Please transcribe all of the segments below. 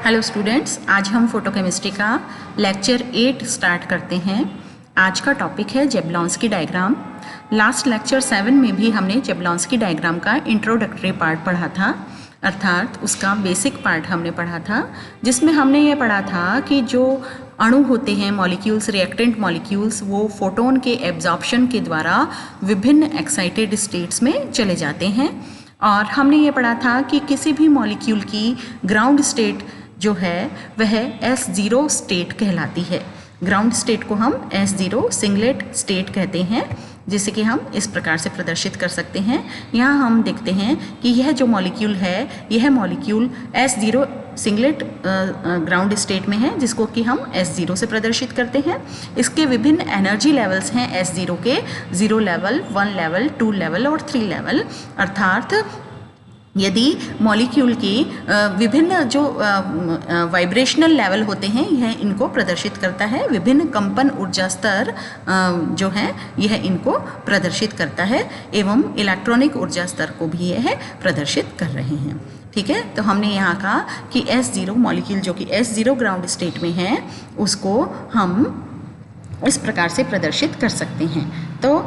Hello students, आज हम photochemistry का लेक्चर 8 स्टार्ट करते हैं। आज का टॉपिक है जेबलॉन्स्की डायग्राम। लास्ट लेक्चर 7 में भी हमने जेबलॉन्स्की डायग्राम का इंट्रोडक्टरी पार्ट पढ़ा था, अर्थात उसका बेसिक पार्ट हमने पढ़ा था, जिसमें हमने ये पढ़ा था कि जो अणु होते हैं, मॉलिक्यूल्स, रिएक्टेंट मॉलिक्यूल्स, वो फोटोन के एब्जॉर्प्शन के द्वारा विभिन्न एक्साइटेड स्टेट्स में चले जाते हैं। और हमने ये पढ़ा था कि किसी भी मॉलिक्यूल की ग्राउंड स्टेट जो है वह S0 स्टेट कहलाती है। ग्राउंड स्टेट को हम S0 सिंगलेट स्टेट कहते हैं, जिसे कि हम इस प्रकार से प्रदर्शित कर सकते हैं। यहाँ हम देखते हैं कि यह जो मॉलिक्यूल है, यह molecule S0 singlet ground state में है, जिसको कि हम S0 से प्रदर्शित करते हैं। इसके विभिन्न एनर्जी लेवल्स हैं S0 के, 0 लेवल, 1 लेवल, 2 लेवल और 3 लेवल। अर्थात यदि मॉलिक्यूल की विभिन्न जो वाइब्रेशनल लेवल होते हैं, यह इनको प्रदर्शित करता है। विभिन्न कंपन ऊर्जा स्तर जो है यह इनको प्रदर्शित करता है, एवं इलेक्ट्रॉनिक ऊर्जा स्तर को भी यह प्रदर्शित कर रहे हैं। ठीक है, तो हमने यहाँ कहा कि S0 मॉलिक्यूल जो कि S0 ग्राउंड स्टेट में है, उसको हम इस प्रकार से प्रदर्शित कर सकते हैं। तो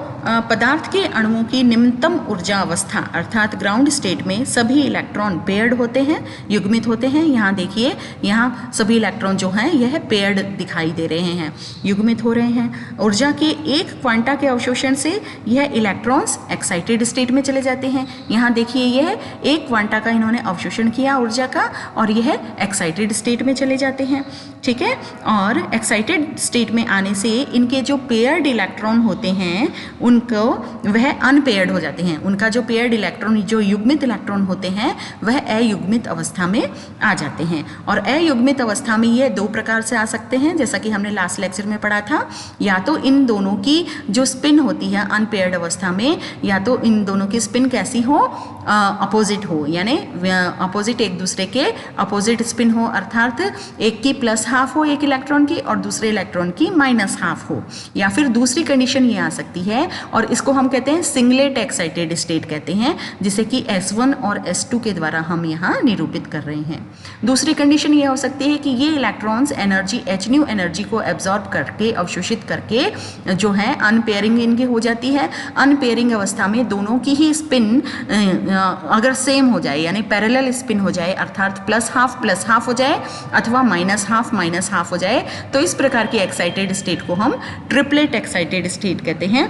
पदार्थ के अणुओं की निम्नतम ऊर्जा अवस्था अर्थात ग्राउंड स्टेट में सभी इलेक्ट्रॉन पेयर्ड होते हैं, युग्मित होते हैं। यहाँ देखिए, यहाँ सभी इलेक्ट्रॉन जो हैं यह पेयर्ड दिखाई दे रहे हैं, युग्मित हो रहे हैं। ऊर्जा के एक क्वांटा के अवशोषण से यह इलेक्ट्रॉन्स एक्साइटेड स्टेट में चले जाते हैं। यहाँ देखिए, यह एक क्वांटा का इन्होंने अवशोषण किया ऊर्जा का, और यह एक्साइटेड स्टेट में चले जाते हैं। ठीक है, और एक्साइटेड स्टेट में आने से इनके जो पेयर्ड इलेक्ट्रॉन होते हैं उनको वह अनपेयर्ड हो जाते हैं। उनका जो पेयर्ड इलेक्ट्रॉन, जो युग्मित इलेक्ट्रॉन होते हैं, वह अयुग्मित अवस्था में आ जाते हैं। और अयुग्मित अवस्था में ये दो प्रकार से आ सकते हैं, जैसा कि हमने लास्ट लेक्चर में पढ़ा था। या तो इन दोनों की जो स्पिन होती है अनपेयर्ड अवस्था में, या तो इन दोनों की स्पिन कैसी हो, अपोजिट हो, यानी अपोजिट, एक दूसरे के अपोजिट स्पिन हो, अर्थात एक की प्लस हाफ हो एक इलेक्ट्रॉन की, और दूसरे इलेक्ट्रॉन की माइनस हाफ हो। या फिर दूसरी कंडीशन ये आ सकती है, और इसको हम कहते हैं सिंगलेट एक्साइटेड स्टेट कहते हैं, जिसे कि S1 और S2 के द्वारा हम यहाँ निरूपित कर रहे हैं। दूसरी कंडीशन ये हो सकती है कि ये इलेक्ट्रॉन्स एनर्जी H एनर्जी को एब्जॉर्ब करके, अवशोषित करके जो है अनपेयरिंग इनकी हो जाती है। अनपेयरिंग अवस्था में दोनों की ही स्पिन अगर सेम हो जाए, यानी पैरेलल स्पिन हो जाए, अर्थात प्लस हाफ हो जाए, अथवा माइनस हाफ हो जाए, तो इस प्रकार की एक्साइटेड स्टेट को हम ट्रिपलेट एक्साइटेड स्टेट कहते हैं।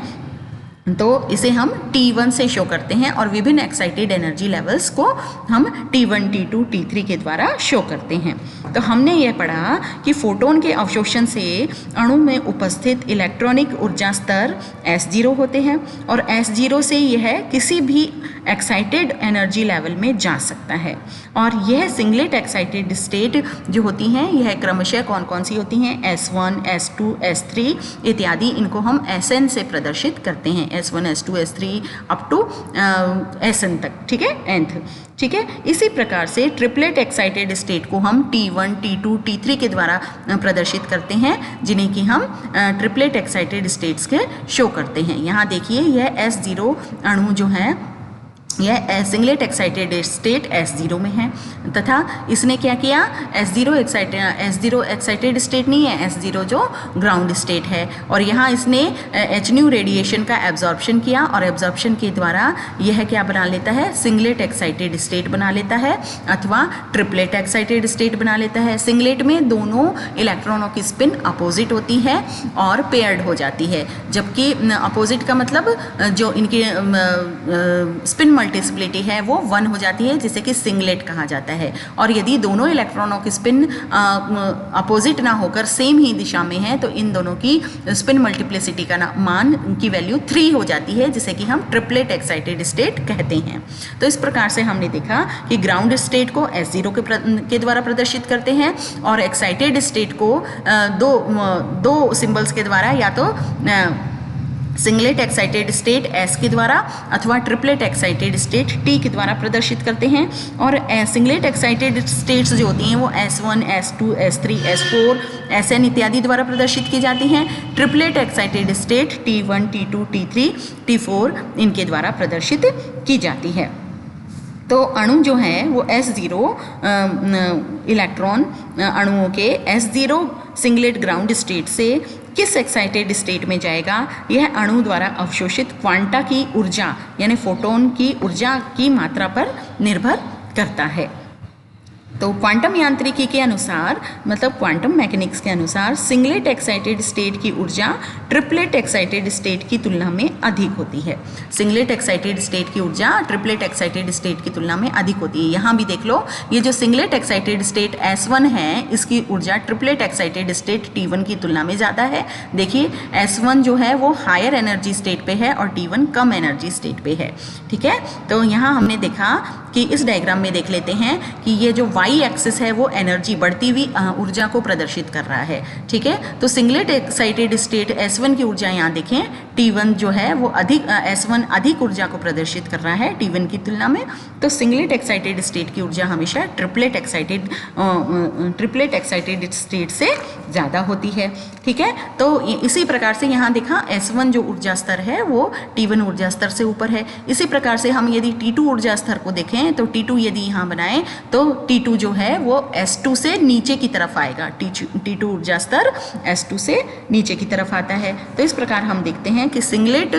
तो इसे हम T1 से शो करते हैं, और विभिन्न एक्साइटेड एनर्जी लेवल्स को हम T1, T2, T3 के द्वारा शो करते हैं। तो हमने यह पढ़ा कि फोटोन के अवशोषण से अणु में उपस्थित इलेक्ट्रॉनिक ऊर्जा स्तर S0 होते हैं, और S0 से यह किसी भी एक्साइटेड एनर्जी लेवल में जा सकता है। और यह सिंगलेट एक्साइटेड स्टेट जो होती हैं, यह क्रमशः कौन कौन सी होती हैं, S1, S2, S3 इत्यादि, इनको हम Sn से प्रदर्शित करते हैं, S1, S2, S3 up to Sn तक। ठीक है, nth। ठीक है, इसी प्रकार से ट्रिपलेट एक्साइटेड स्टेट को हम T1, T2, T3 के द्वारा प्रदर्शित करते हैं, जिन्हें कि हम ट्रिपलेट एक्साइटेड स्टेट्स के शो करते हैं। यहाँ देखिए, यह S0 अणु जो है, यह सिंगलेट एक्साइटेड स्टेट S0 में है, तथा इसने क्या किया, S0 एक्साइटेड स्टेट नहीं है, S0 जो ग्राउंड स्टेट है, और यहाँ इसने H रेडिएशन का एब्जॉर्प्शन किया, और एब्जॉर्प्शन के द्वारा यह क्या बना लेता है, सिंगलेट एक्साइटेड स्टेट बना लेता है, अथवा ट्रिपलेट एक्साइटेड स्टेट बना लेता है। सिंगलेट में दोनों इलेक्ट्रॉनों की स्पिन अपोजिट होती है और पेयर्ड हो जाती है, जबकि अपोजिट का मतलब जो इनकी स्पिन मल्टीप्लिसिटी है वो 1 हो जाती है, जिसे कि सिंगलेट कहा जाता है। और यदि दोनों इलेक्ट्रॉनों की स्पिन अपोजिट ना होकर सेम ही दिशा में है, तो इन दोनों की स्पिन मल्टीप्लिसिटी का मान की वैल्यू 3 हो जाती है, जिसे कि हम ट्रिपलेट एक्साइटेड स्टेट कहते हैं। तो इस प्रकार से हमने देखा कि ग्राउंड स्टेट को S0 के द्वारा प्रदर्शित करते हैं, और एक्साइटेड स्टेट को दो सिंबल्स के द्वारा, या तो सिंगलेट एक्साइटेड स्टेट S के द्वारा, अथवा ट्रिपलेट एक्साइटेड स्टेट T के द्वारा प्रदर्शित करते हैं। और सिंगलेट एक्साइटेड स्टेट्स जो होती हैं वो S1, S2, S3, S4, Sn इत्यादि द्वारा प्रदर्शित की जाती हैं। Triplet excited state T1, T2, T3, T4 इनके द्वारा प्रदर्शित की जाती है। तो अणु जो है वो S0 इलेक्ट्रॉन अणुओं के S0 सिंगलेट ग्राउंड स्टेट से किस एक्साइटेड स्टेट में जाएगा, यह अणु द्वारा अवशोषित क्वांटा की ऊर्जा यानी फोटोन की ऊर्जा की मात्रा पर निर्भर करता है। तो क्वांटम यांत्रिकी के अनुसार, मतलब क्वांटम मैकेनिक्स के अनुसार, सिंगलेट एक्साइटेड स्टेट की ऊर्जा ट्रिपलेट एक्साइटेड स्टेट की तुलना में अधिक होती है। सिंगलेट एक्साइटेड स्टेट की ऊर्जा ट्रिपलेट एक्साइटेड स्टेट की तुलना में अधिक होती है। यहाँ भी देख लो, ये जो सिंगलेट एक्साइटेड स्टेट S1 है, इसकी ऊर्जा ट्रिपलेट एक्साइटेड स्टेट T1 की तुलना में ज़्यादा है। देखिए S1 जो है वो हायर एनर्जी स्टेट पे है और T1 कम एनर्जी स्टेट पे है। ठीक है, तो यहाँ हमने देखा कि इस डायग्राम में देख लेते हैं कि ये जो वाई एक्सिस है वो एनर्जी बढ़ती हुई ऊर्जा को प्रदर्शित कर रहा है। ठीक है, तो सिंगलेट एक्साइटेड स्टेट S1 की ऊर्जा यहाँ देखें, T1 जो है वो अधिक S1 अधिक ऊर्जा को प्रदर्शित कर रहा है T1 की तुलना में। तो सिंगलेट एक्साइटेड स्टेट की ऊर्जा हमेशा ट्रिपलेट एक्साइटेड स्टेट से ज़्यादा होती है। ठीक है, तो इसी प्रकार से यहाँ देखा S1 जो ऊर्जा स्तर है वो T1 ऊर्जा स्तर से ऊपर है। इसी प्रकार से हम यदि T2 ऊर्जा स्तर को देखें तो T2 यदि यहाँ बनाएं तो T2 जो है वो S2 से नीचे की तरफ आएगा। T2 ऊर्जा स्तर S2 से नीचे की तरफ आता है। तो इस प्रकार हम देखते हैं कि सिंगलेट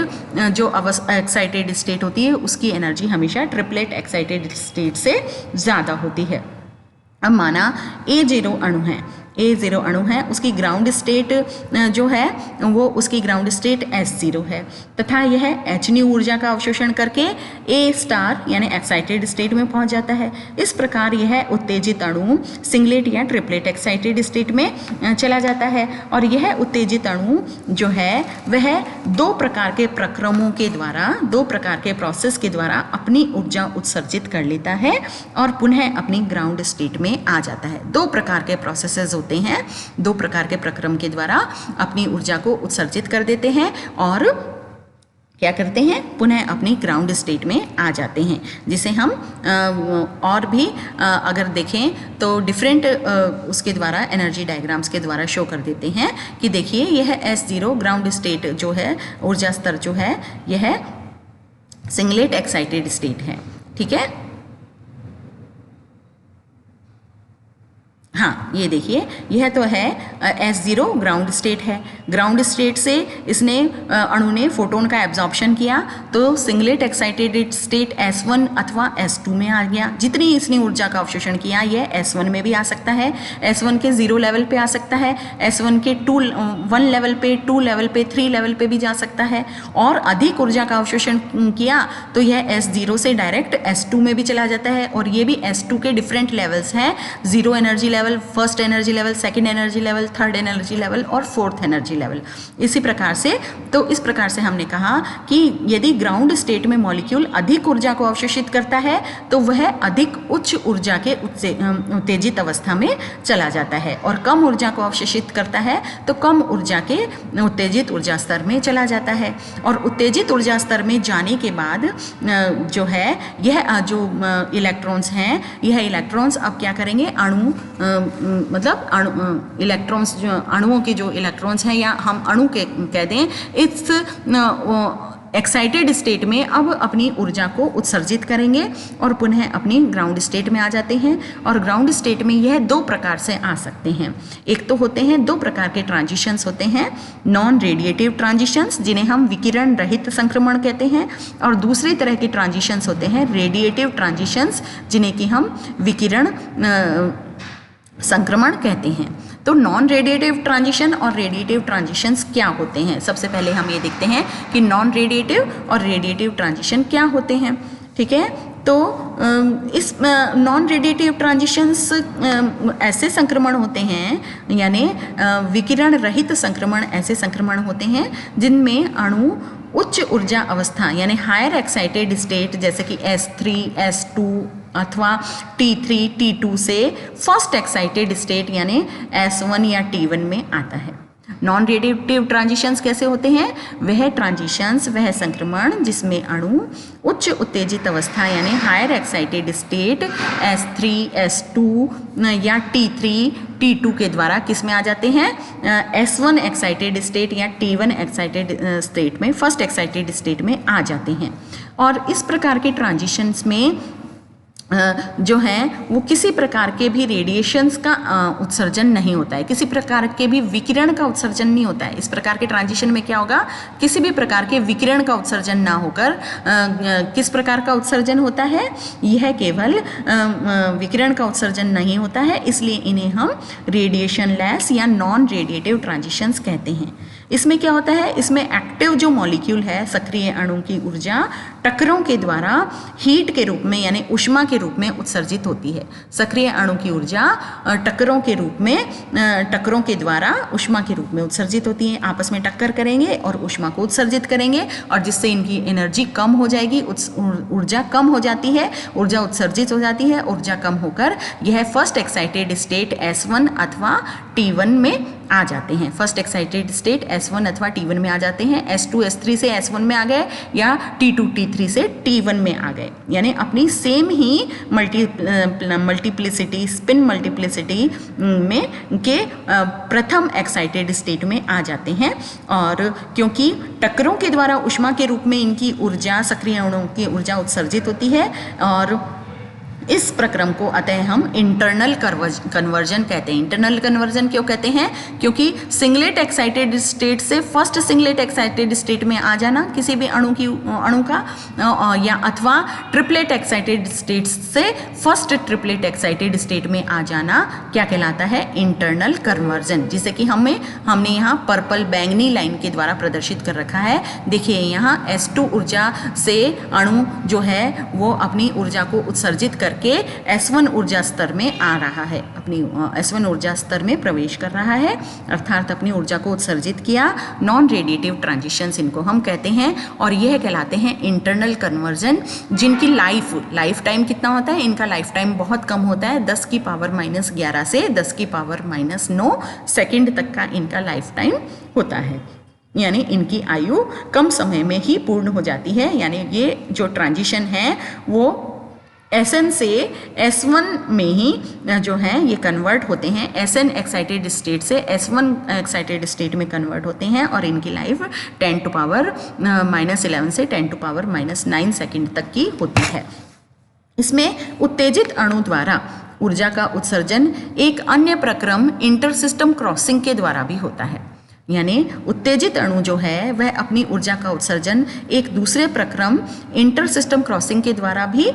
जो एक्साइटेड स्टेट होती है उसकी एनर्जी हमेशा ट्रिपलेट एक्साइटेड स्टेट से ज़्यादा होती है। अब माना A0 अणु है, A0 अणु है, उसकी ग्राउंड स्टेट जो है वो उसकी ग्राउंड स्टेट S0 है तथा यह Hν ऊर्जा का अवशोषण करके A स्टार यानी एक्साइटेड स्टेट में पहुंच जाता है। इस प्रकार यह उत्तेजित अणु सिंगलेट या ट्रिपलेट एक्साइटेड स्टेट में चला जाता है और यह उत्तेजित अणु जो है वह दो प्रकार के प्रक्रमों के द्वारा, दो प्रकार के प्रोसेस के द्वारा अपनी ऊर्जा उत्सर्जित कर लेता है और पुनः अपनी ग्राउंड स्टेट में आ जाता है। दो प्रकार के प्रोसेसेस होते हैं, दो प्रकार के प्रक्रम के द्वारा अपनी ऊर्जा को उत्सर्जित कर देते हैं और क्या करते हैं, पुनः अपनी ग्राउंड स्टेट में आ जाते हैं, जिसे हम और भी अगर देखें तो डिफरेंट उसके द्वारा एनर्जी डायग्राम्स के द्वारा शो कर देते हैं कि देखिए यह S0 ग्राउंड स्टेट जो है, ऊर्जा स्तर जो है, यह सिंगलेट एक्साइटेड स्टेट है। ठीक है, हाँ ये देखिए यह तो है S0 ग्राउंड स्टेट है। ग्राउंड स्टेट से इसने अणु ने फोटोन का एब्जॉर्प्शन किया तो सिंगलेट एक्साइटेड स्टेट S1 अथवा S2 में आ गया। जितनी इसने ऊर्जा का अवशोषण किया यह S1 में भी आ सकता है, S1 के 0 लेवल पे आ सकता है, S1 के 1 लेवल पे, 2 लेवल पे, 3 लेवल पे भी जा सकता है और अधिक ऊर्जा का अवशोषण किया तो यह S0 से डायरेक्ट S2 में भी चला जाता है और ये भी S2 के डिफरेंट लेवल्स हैं, 0 energy level, first energy level, second energy level, third energy level और फोर्थ एनर्जी लेवल। इसी प्रकार से, तो इस प्रकार से हमने कहा कि यदि ग्राउंड स्टेट में मॉलिक्यूल अधिक ऊर्जा को अवशोषित करता है तो वह अधिक उच्च ऊर्जा के उत्तेजित अवस्था में चला जाता है और कम ऊर्जा को अवशोषित करता है तो कम ऊर्जा के उत्तेजित ऊर्जा स्तर में चला जाता है। और उत्तेजित ऊर्जा स्तर में जाने के बाद जो है यह जो इलेक्ट्रॉन्स हैं, यह इलेक्ट्रॉन्स अब क्या करेंगे, अणु मतलब इलेक्ट्रॉन्स जो अणुओं के जो इलेक्ट्रॉन्स हैं या हम अणु के कह दें, इस एक्साइटेड स्टेट में अब अपनी ऊर्जा को उत्सर्जित करेंगे और पुनः अपनी ग्राउंड स्टेट में आ जाते हैं। और ग्राउंड स्टेट में यह दो प्रकार से आ सकते हैं। एक तो होते हैं दो प्रकार के ट्रांजिशंस होते हैं, नॉन रेडिएटिव ट्रांजिशंस जिन्हें हम विकिरण रहित संक्रमण कहते हैं, और दूसरी तरह के ट्रांजिशंस होते हैं रेडिएटिव ट्रांजिशंस जिन्हें कि हम विकिरण संक्रमण कहते हैं। तो नॉन रेडिएटिव ट्रांजिशन और रेडिएटिव ट्रांजिशंस क्या होते हैं, सबसे पहले हम ये देखते हैं कि नॉन रेडिएटिव और रेडिएटिव ट्रांजिशन क्या होते हैं। ठीक है, तो इस नॉन रेडिएटिव ट्रांजिशंस ऐसे संक्रमण होते हैं, यानी विकिरण रहित संक्रमण ऐसे संक्रमण होते हैं जिनमें अणु उच्च ऊर्जा अवस्था यानी हायर एक्साइटेड स्टेट जैसे कि S3, S2 अथवा T3, T2 से फर्स्ट एक्साइटेड स्टेट यानी S1 या T1 में आता है। नॉन रेडिएटिव ट्रांजिशंस कैसे होते हैं, वह ट्रांजिशंस, वह संक्रमण जिसमें अणु उच्च उत्तेजित अवस्था यानी higher excited state S3, S2 या T3, T2 के द्वारा किस में आ जाते हैं, S1 एक्साइटेड स्टेट या T1 एक्साइटेड स्टेट में, फर्स्ट एक्साइटेड स्टेट में आ जाते हैं। और इस प्रकार के ट्रांजिशंस में जो है वो किसी प्रकार के भी रेडिएशंस का उत्सर्जन नहीं होता है, किसी प्रकार के भी विकिरण का उत्सर्जन नहीं होता है। इस प्रकार के ट्रांजिशन में क्या होगा, किसी भी प्रकार के विकिरण का उत्सर्जन ना होकर किस प्रकार का उत्सर्जन होता है, यह केवल विकिरण का उत्सर्जन नहीं होता है, इसलिए इन्हें हम रेडिएशन लेस या नॉन रेडिएटिव ट्रांजिशंस कहते हैं। इसमें क्या होता है, इसमें एक्टिव जो मॉलिक्यूल है, सक्रिय अणु की ऊर्जा टक्करों के द्वारा हीट के रूप में यानी ऊष्मा के रूप में उत्सर्जित होती है। सक्रिय अणु की ऊर्जा टक्करों के रूप में, टक्करों के द्वारा ऊष्मा के रूप में उत्सर्जित होती है। आपस में टक्कर करेंगे और ऊष्मा को उत्सर्जित करेंगे और जिससे इनकी एनर्जी कम हो जाएगी, ऊर्जा कम हो जाती है, ऊर्जा उत्सर्जित हो जाती है। ऊर्जा कम होकर यह फर्स्ट एक्साइटेड स्टेट S1 अथवा T1 में आ जाते हैं। फर्स्ट एक्साइटेड स्टेट S1 अथवा T1 में आ जाते हैं। S2 S3 से S1 में आ गए या T2 T3 से T1 में आ गए, यानी अपनी सेम ही मल्टीप्लिसिटी, स्पिन मल्टीप्लिसिटी में के प्रथम एक्साइटेड स्टेट में आ जाते हैं। और क्योंकि टक्करों के द्वारा ऊष्मा के रूप में इनकी ऊर्जा, सक्रिय अणुओं की ऊर्जा उत्सर्जित होती है और इस प्रक्रम को अतः हम इंटरनल कन्वर्जन कहते हैं। इंटरनल कन्वर्जन क्यों कहते हैं, क्योंकि सिंगलेट एक्साइटेड स्टेट से फर्स्ट सिंगलेट एक्साइटेड स्टेट में आ जाना किसी भी अणु का या अथवा ट्रिपलेट एक्साइटेड स्टेट से फर्स्ट ट्रिपलेट एक्साइटेड स्टेट में आ जाना क्या कहलाता है, इंटरनल कन्वर्जन, जिसे कि हमने यहाँ पर्पल बैंगनी लाइन के द्वारा प्रदर्शित कर रखा है। देखिए यहाँ S2 ऊर्जा से अणु जो है वो अपनी ऊर्जा को उत्सर्जित करके S1 ऊर्जा स्तर में आ रहा है, अपनी S1 ऊर्जा स्तर में प्रवेश कर रहा है, अर्थात अपनी ऊर्जा को उत्सर्जित किया। नॉन रेडिएटिव ट्रांजिशंस इनको हम कहते हैं और यह कहलाते हैं इंटरनल कन्वर्जन, जिनकी लाइफ टाइम कितना होता है, इनका लाइफ टाइम बहुत कम होता है, 10 की पावर -11 से 10 की पावर -9 सेकेंड तक का इनका लाइफ टाइम होता है, यानी इनकी आयु कम समय में ही पूर्ण हो जाती है। यानी ये जो ट्रांजिशन है वो Sn से S1 में ही जो है ये कन्वर्ट होते हैं, Sn एक्साइटेड स्टेट से S1 एक्साइटेड स्टेट में कन्वर्ट होते हैं और इनकी लाइफ 10 टू पावर -11 से 10 टू पावर -9 सेकेंड तक की होती है। इसमें उत्तेजित अणु द्वारा ऊर्जा का उत्सर्जन एक अन्य प्रक्रम इंटर सिस्टम क्रॉसिंग के द्वारा भी होता है, यानी उत्तेजित अणु जो है वह अपनी ऊर्जा का उत्सर्जन एक दूसरे प्रक्रम इंटर सिस्टम क्रॉसिंग के द्वारा भी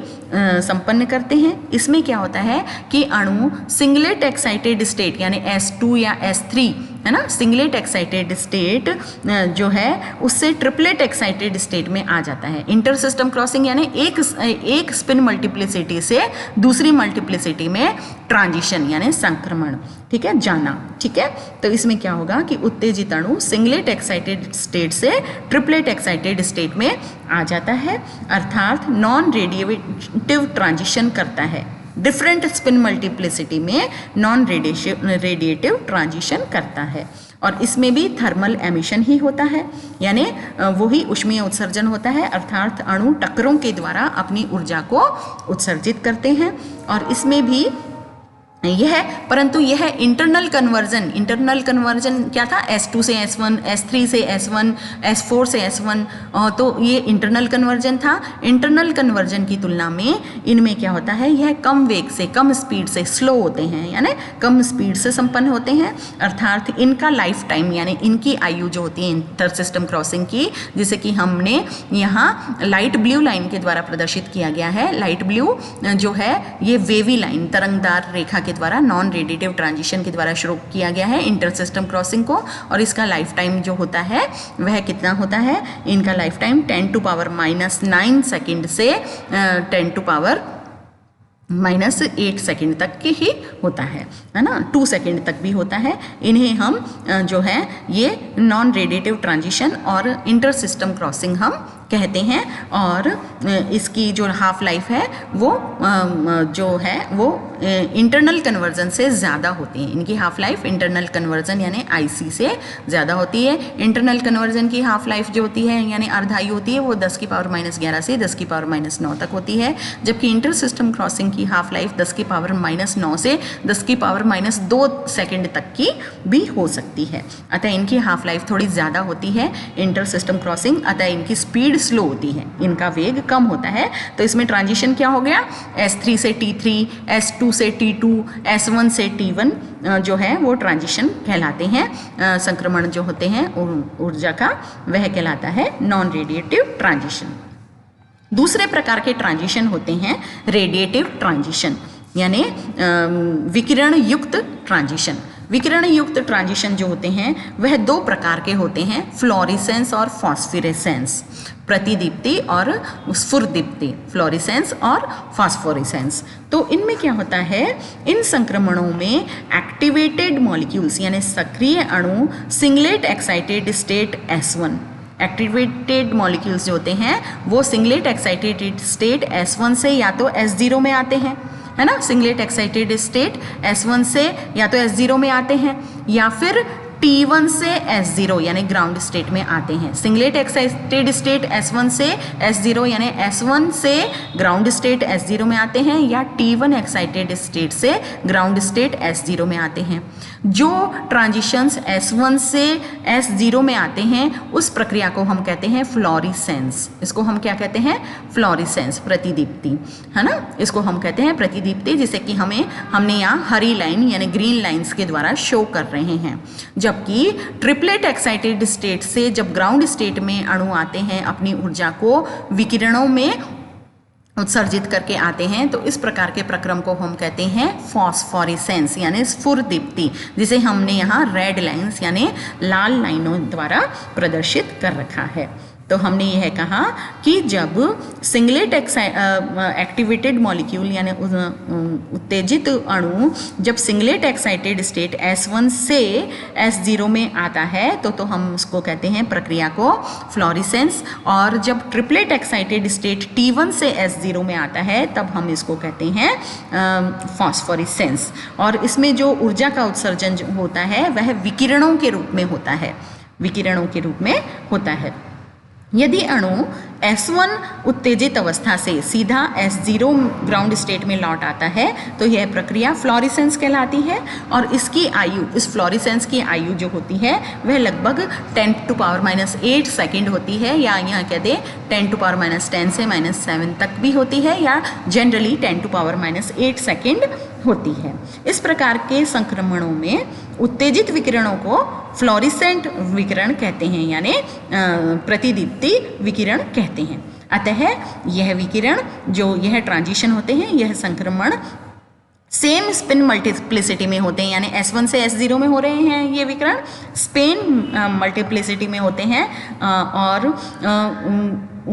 संपन्न करते हैं। इसमें क्या होता है कि अणु सिंगलेट एक्साइटेड स्टेट यानी S2 या S3 है ना, सिंगलेट एक्साइटेड स्टेट जो है उससे ट्रिपलेट एक्साइटेड स्टेट में आ जाता है। इंटर सिस्टम क्रॉसिंग यानी एक स्पिन मल्टीप्लिसिटी से दूसरी मल्टीप्लिसिटी में ट्रांजिशन यानी संक्रमण, ठीक है, जाना, ठीक है। तो इसमें क्या होगा कि उत्तेजित अणु सिंगलेट एक्साइटेड स्टेट से ट्रिपलेट एक्साइटेड स्टेट में आ जाता है, अर्थात नॉन रेडिएटिव ट्रांजिशन करता है। डिफरेंट स्पिन मल्टीप्लिसिटी में नॉन रेडिएटिव ट्रांजिशन करता है और इसमें भी थर्मल एमिशन ही होता है, यानी वही ऊष्मीय उत्सर्जन होता है, अर्थात अणु टक्करों के द्वारा अपनी ऊर्जा को उत्सर्जित करते हैं। और इसमें भी परंतु यह इंटरनल कन्वर्जन क्या था, S2 से S1, S3 से S1, S4 से S1, तो ये इंटरनल कन्वर्जन था। इंटरनल कन्वर्जन की तुलना में इनमें क्या होता है, यह कम वेग से, कम स्पीड से स्लो होते हैं, यानी कम स्पीड से संपन्न होते हैं, अर्थात इनका लाइफ टाइम यानी इनकी आयु जो होती है इंटर सिस्टम क्रॉसिंग की, जिसे कि हमने यहाँ लाइट ब्लू लाइन के द्वारा प्रदर्शित किया गया है। लाइट ब्लू जो है ये वेवी लाइन, तरंगदार रेखा के द्वारा नॉन रेडिएटिव ट्रांजिशन के द्वारा शुरू किया गया है इंटर सिस्टम क्रॉसिंग को, और इसका लाइफ टाइम जो होता है वह कितना होता है, इनका life time 10 to power -9 second से 10 टू पावर -8 सेकेंड तक की ही होता है ना, 2 सेकेंड तक भी होता है। इन्हें हम जो है ये नॉन रेडिएटिव ट्रांजिशन और इंटर सिस्टम क्रॉसिंग हम कहते हैं। और इसकी जो हाफ लाइफ है वो जो है वो इंटरनल कन्वर्जन से ज़्यादा होती है। इनकी हाफ लाइफ इंटरनल कन्वर्जन यानी IC से ज़्यादा होती है। इंटरनल कन्वर्जन की हाफ लाइफ जो होती है यानी अर्धायु होती है वो 10 की पावर -11 से 10 की पावर -9 तक होती है, जबकि इंटर सिस्टम क्रॉसिंग की हाफ लाइफ 10 की पावर -9 से 10 की पावर -2 सेकेंड तक की भी हो सकती है। अतः इनकी हाफ लाइफ थोड़ी ज़्यादा होती है इंटर सिस्टम क्रॉसिंग, अतः इनकी स्पीड स्पीड स्लो होती है, इनका वेग कम होता है। तो इसमें ट्रांजिशन क्या हो गया, S3 से T3, S2 से T2, S1 से T1 जो है वो ट्रांजिशन कहलाते हैं। संक्रमण जो होते हैं ऊर्जा का वह कहलाता है नॉन रेडिएटिव ट्रांजिशन। दूसरे प्रकार के ट्रांजिशन होते हैं रेडिएटिव ट्रांजिशन, यानी विकिरण युक्त ट्रांजिशन। विकिरण युक्त ट्रांजिशन जो होते हैं वह दो प्रकार के होते हैं, फ्लोरेसेंस और फॉस्फोरेसेंस, प्रतिदीप्ति और स्फुरदीप्ति, फ्लोरेसेंस और फास्फोरेसेंस। तो इनमें क्या होता है, इन संक्रमणों में एक्टिवेटेड मॉलिक्यूल्स यानी सक्रिय अणु singlet excited state S1, activated molecules जो होते हैं वो सिंगलेट एक्साइटेड स्टेट S1 से या तो S0 में आते हैं, है ना, सिंगलेट एक्साइटेड स्टेट S1 से या तो S0 में आते हैं या फिर T1 से S0 यानी ग्राउंड स्टेट में आते हैं। सिंगलेट एक्साइटेड स्टेट S1 से S0 यानी S1 से ग्राउंड स्टेट S0 में आते हैं या T1 एक्साइटेड स्टेट से ग्राउंड स्टेट S0 में आते हैं। जो ट्रांजिशंस S1 से S0 में आते हैं उस प्रक्रिया को हम कहते हैं फ्लोरेसेंस। इसको हम क्या कहते हैं, फ्लोरेसेंस, प्रतिदीप्ति, है ना, इसको हम कहते हैं प्रतिदीप्ति, जिसे कि हमने यहाँ हरी लाइन यानी ग्रीन लाइंस के द्वारा शो कर रहे हैं। जबकि ट्रिपलेट एक्साइटेड स्टेट से जब ग्राउंड स्टेट में अणु आते हैं अपनी ऊर्जा को विकिरणों में उत्सर्जित करके आते हैं, तो इस प्रकार के प्रक्रम को हम कहते हैं फॉस्फोरेसेंस यानी स्फुरदीप्ति, जिसे हमने यहाँ रेड लाइंस यानी लाल लाइनों द्वारा प्रदर्शित कर रखा है। तो हमने यह कहा कि जब सिंगलेट एक्टिवेटेड मॉलिक्यूल यानी उत्तेजित अणु जब सिंगलेट एक्साइटेड स्टेट S1 से S0 में आता है तो हम उसको कहते हैं प्रक्रिया को फ्लोरेसेंस, और जब ट्रिपलेट एक्साइटेड स्टेट T1 से S0 में आता है तब हम इसको कहते हैं फॉस्फोरेसेंस। और इसमें जो ऊर्जा का उत्सर्जन जो होता है वह विकिरणों के रूप में होता है, विकिरणों के रूप में होता है। यदि अणु S1 उत्तेजित अवस्था से सीधा S0 ग्राउंड स्टेट में लौट आता है तो यह प्रक्रिया फ्लोरेसेंस कहलाती है, और इसकी आयु, इस फ्लोरेसेंस की आयु जो होती है वह लगभग 10⁻⁸ सेकेंड होती है, या यहाँ कह दें 10⁻⁻10 से -7 तक भी होती है, या जनरली 10⁻⁸ सेकेंड होती है। इस प्रकार के संक्रमणों में उत्तेजित विकिरणों को फ्लोरेसेंट विकिरण कहते हैं, यानी प्रतिदीप्ति विकिरण कहते हैं। अतः यह विकिरण जो यह ट्रांजिशन होते हैं, यह संक्रमण सेम स्पिन मल्टीप्लिसिटी में होते हैं, यानी S1 से S0 में हो रहे हैं ये विकिरण स्पिन मल्टीप्लिसिटी में होते हैं। और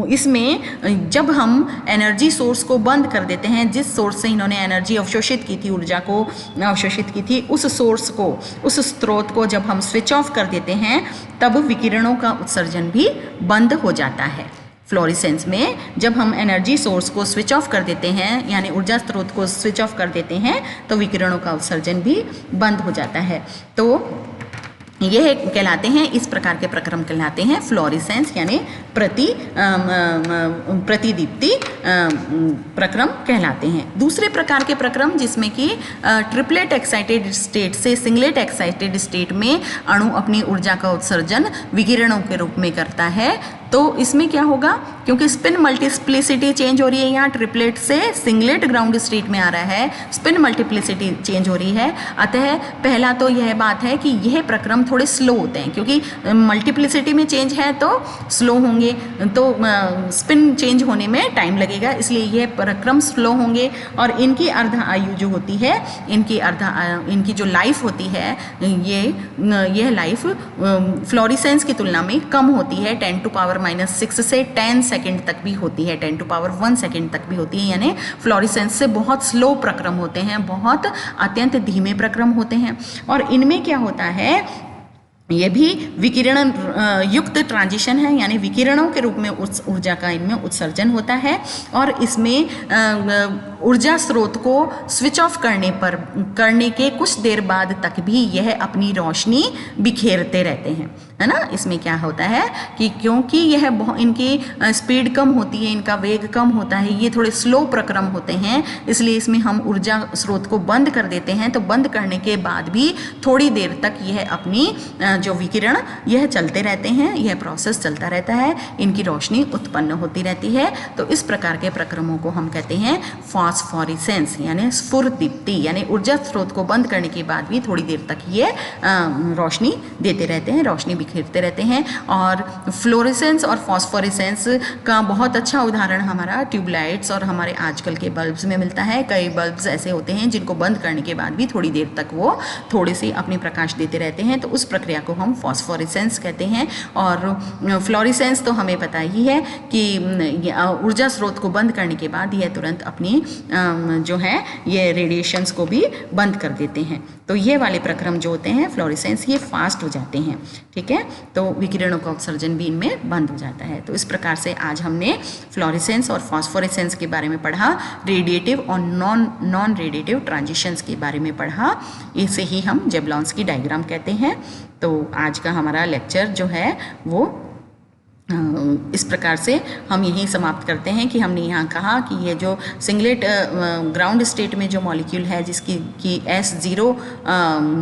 इसमें जब हम एनर्जी सोर्स को बंद कर देते हैं, जिस सोर्स से इन्होंने एनर्जी अवशोषित की थी, ऊर्जा को अवशोषित की थी, उस सोर्स को, उस स्रोत को जब हम स्विच ऑफ कर देते हैं तब विकिरणों का उत्सर्जन भी बंद हो जाता है। फ्लोरेसेंस में जब हम एनर्जी सोर्स को स्विच ऑफ कर देते हैं, यानी ऊर्जा स्रोत को स्विच ऑफ कर देते हैं, तो विकिरणों का उत्सर्जन भी बंद हो जाता है। तो यह कहलाते हैं, इस प्रकार के प्रक्रम कहलाते हैं फ्लोरेसेंस यानी प्रतिदीप्ति प्रक्रम कहलाते हैं। दूसरे प्रकार के प्रक्रम जिसमें कि ट्रिपलेट एक्साइटेड स्टेट से सिंगलेट एक्साइटेड स्टेट में अणु अपनी ऊर्जा का उत्सर्जन विकिरणों के रूप में करता है, तो इसमें क्या होगा, क्योंकि स्पिन मल्टीप्लिसिटी चेंज हो रही है, यहाँ ट्रिपलेट से सिंगलेट ग्राउंड स्टेट में आ रहा है, स्पिन मल्टीप्लिसिटी चेंज हो रही है। अतः पहला तो यह बात है कि यह प्रक्रम थोड़े स्लो होते हैं, क्योंकि मल्टीप्लिसिटी में चेंज है तो स्लो होंगे, तो स्पिन चेंज होने में टाइम लगेगा, इसलिए यह प्रक्रम स्लो होंगे। और इनकी अर्ध आयु जो होती है, इनकी जो लाइफ होती है, यह लाइफ फ्लोरेसेंस की तुलना में कम होती है, 10⁻⁻6 से 10 सेकेंड तक भी होती है, 10⁻1 सेकेंड तक भी होती है, यानी फ्लोरेसेंस से बहुत स्लो प्रक्रम होते हैं, बहुत अत्यंत धीमे प्रक्रम होते हैं। और इनमें क्या होता है, ये भी विकिरण युक्त ट्रांजिशन है, यानी विकिरणों के रूप में ऊर्जा का इनमें उत्सर्जन होता है, और इसमें ऊर्जा स्रोत को स्विच ऑफ करने के कुछ देर बाद तक भी यह अपनी रोशनी बिखेरते रहते हैं। है ना। इसमें क्या होता है कि क्योंकि यह इनकी स्पीड कम होती है, इनका वेग कम होता है, ये थोड़े स्लो प्रक्रम होते हैं, इसलिए इसमें हम ऊर्जा स्रोत को बंद कर देते हैं। तो बंद करने के बाद भी थोड़ी देर तक यह अपनी जो विकिरण यह चलते रहते हैं, यह प्रोसेस चलता रहता है, इनकी रोशनी उत्पन्न होती रहती है। तो इस प्रकार के प्रक्रमों को हम कहते हैं फॉस्फोरेसेंस यानी स्फुरदीप्ति, यानी ऊर्जा स्रोत को बंद करने के बाद भी थोड़ी देर तक ये रोशनी देते रहते हैं, रोशनी बिखेरते रहते हैं। और फ्लोरेसेंस और फॉस्फोरेसेंस का बहुत अच्छा उदाहरण हमारा ट्यूबलाइट्स और हमारे आजकल के बल्ब्स में मिलता है। कई बल्ब्स ऐसे होते हैं जिनको बंद करने के बाद भी थोड़ी देर तक वो थोड़े से अपनी प्रकाश देते रहते हैं, तो उस प्रक्रिया को हम फॉस्फोरेसेंस कहते हैं। और फ्लोरेसेंस तो हमें पता ही है कि ऊर्जा स्रोत को बंद करने के बाद यह तुरंत अपनी जो है ये रेडिएशंस को भी बंद कर देते हैं। तो ये वाले प्रक्रम जो होते हैं फ्लोरेसेंस, ये फास्ट हो जाते हैं, ठीक है। तो विकिरणों का उत्सर्जन भी इनमें बंद हो जाता है। तो इस प्रकार से आज हमने फ्लोरेसेंस और फॉस्फोरेसेंस के बारे में पढ़ा, रेडिएटिव और नॉन रेडिएटिव ट्रांजिशंस के बारे में पढ़ा। इसे ही हम जेबलॉन्स्की डायग्राम कहते हैं। तो आज का हमारा लेक्चर जो है वो इस प्रकार से हम यही समाप्त करते हैं कि हमने यहाँ कहा कि ये जो सिंगलेट ग्राउंड स्टेट में जो मॉलिक्यूल है जिसकी की S0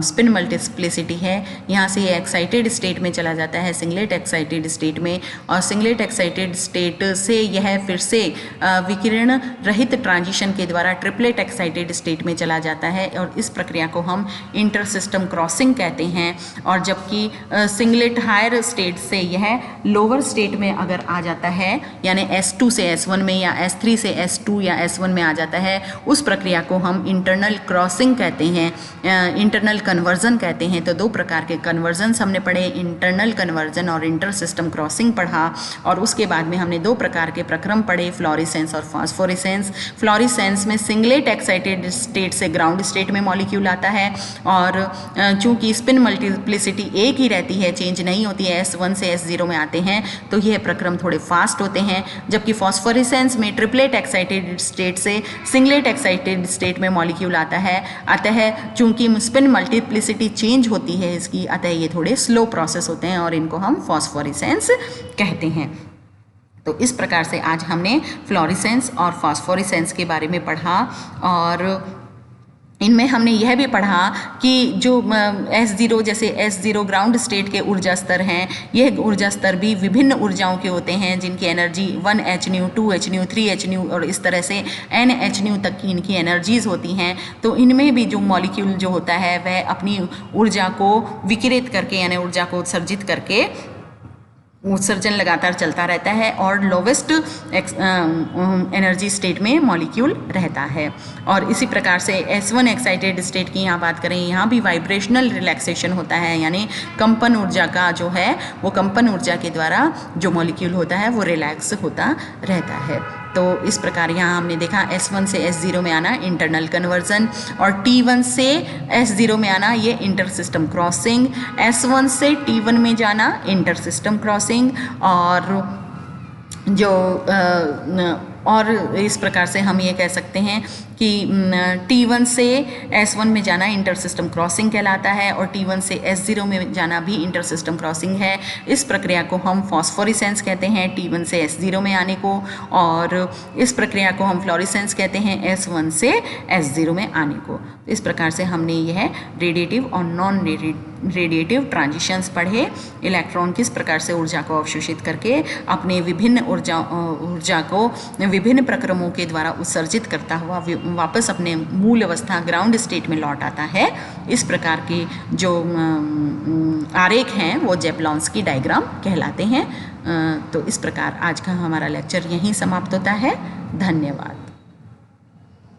स्पिन मल्टीप्लिसिटी है, यहाँ से ये एक्साइटेड स्टेट में चला जाता है सिंगलेट एक्साइटेड स्टेट में, और सिंगलेट एक्साइटेड स्टेट से यह फिर से विकिरण रहित ट्रांजिशन के द्वारा ट्रिपलेट एक्साइटेड स्टेट में चला जाता है, और इस प्रक्रिया को हम इंटर सिस्टम क्रॉसिंग कहते हैं। और जबकि सिंगलेट हायर स्टेट से यह लोअर स्टेट में अगर आ जाता है, यानी S2 से S1 में या S3 से S2 या S1 में आ जाता है, उस प्रक्रिया को हम इंटरनल क्रॉसिंग कहते हैं, इंटरनल कन्वर्जन कहते हैं। तो दो प्रकार के कन्वर्जन्स हमने पढ़े, इंटरनल कन्वर्जन और इंटर सिस्टम क्रॉसिंग पढ़ा। और उसके बाद में हमने दो प्रकार के प्रक्रम पढ़े, फ्लोरेसेंस और फॉस्फोरेसेंस। फ्लोरेसेंस में सिंगलेट एक्साइटेड स्टेट से ग्राउंड स्टेट में मॉलिक्यूल आता है, और चूंकि स्पिन मल्टीप्लिसिटी एक ही रहती है, चेंज नहीं होती है, S1 से S0 में आते हैं, तो यह प्रक्रम थोड़े फास्ट होते हैं। जबकि फॉस्फोरेसेंस में ट्रिपलेट एक्साइटेड स्टेट से सिंगलेट एक्साइटेड स्टेट में मॉलिक्यूल आता है, अतः चूंकि स्पिन मल्टीप्लिसिटी चेंज होती है इसकी, अतः ये थोड़े स्लो प्रोसेस होते हैं और इनको हम फॉस्फोरेसेंस कहते हैं। तो इस प्रकार से आज हमने फ्लोरेसेंस और फॉस्फोरेसेंस के बारे में पढ़ा, और इनमें हमने यह भी पढ़ा कि जो S0 जैसे S0 ग्राउंड स्टेट के ऊर्जा स्तर हैं, यह ऊर्जा स्तर भी विभिन्न ऊर्जाओं के होते हैं जिनकी एनर्जी 1hν, 2hν, 3hν और इस तरह से nhν तक की इनकी एनर्जीज होती हैं। तो इनमें भी जो मॉलिक्यूल जो होता है वह अपनी ऊर्जा को विकिरित करके यानी ऊर्जा को उत्सर्जित करके उत्सर्जन लगातार चलता रहता है, और लोवेस्ट एनर्जी स्टेट में मॉलिक्यूल रहता है। और इसी प्रकार से S1 एक्साइटेड स्टेट की यहाँ बात करें, यहाँ भी वाइब्रेशनल रिलैक्सेशन होता है, यानी कंपन ऊर्जा का जो है वो कंपन ऊर्जा के द्वारा जो मॉलिक्यूल होता है वो रिलैक्स होता रहता है। तो इस प्रकार यहाँ हमने देखा S1 से S0 में आना इंटरनल कन्वर्जन, और T1 से S0 में आना ये इंटर सिस्टम क्रॉसिंग, S1 से T1 में जाना इंटर सिस्टम क्रॉसिंग, और इस प्रकार से हम ये कह सकते हैं कि T1 से S1 में जाना इंटर सिस्टम क्रॉसिंग कहलाता है, और T1 से S0 में जाना भी इंटर सिस्टम क्रॉसिंग है। इस प्रक्रिया को हम फॉस्फोरेसेंस कहते हैं, T1 से S0 में आने को, और इस प्रक्रिया को हम फ्लोरेसेंस कहते हैं, S1 से S0 में आने को। इस प्रकार से हमने यह रेडिएटिव और नॉन रेडिएटिव ट्रांजिशंस पढ़े, इलेक्ट्रॉन किस प्रकार से ऊर्जा को अवशोषित करके अपने विभिन्न ऊर्जा को विभिन्न प्रक्रमों के द्वारा उत्सर्जित करता हुआ वापस अपने मूल अवस्था ग्राउंड स्टेट में लौट आता है। इस प्रकार के जो आरेख हैं वो जेबलॉन्स्की डायग्राम कहलाते हैं। तो इस प्रकार आज का हमारा लेक्चर यहीं समाप्त होता है। धन्यवाद।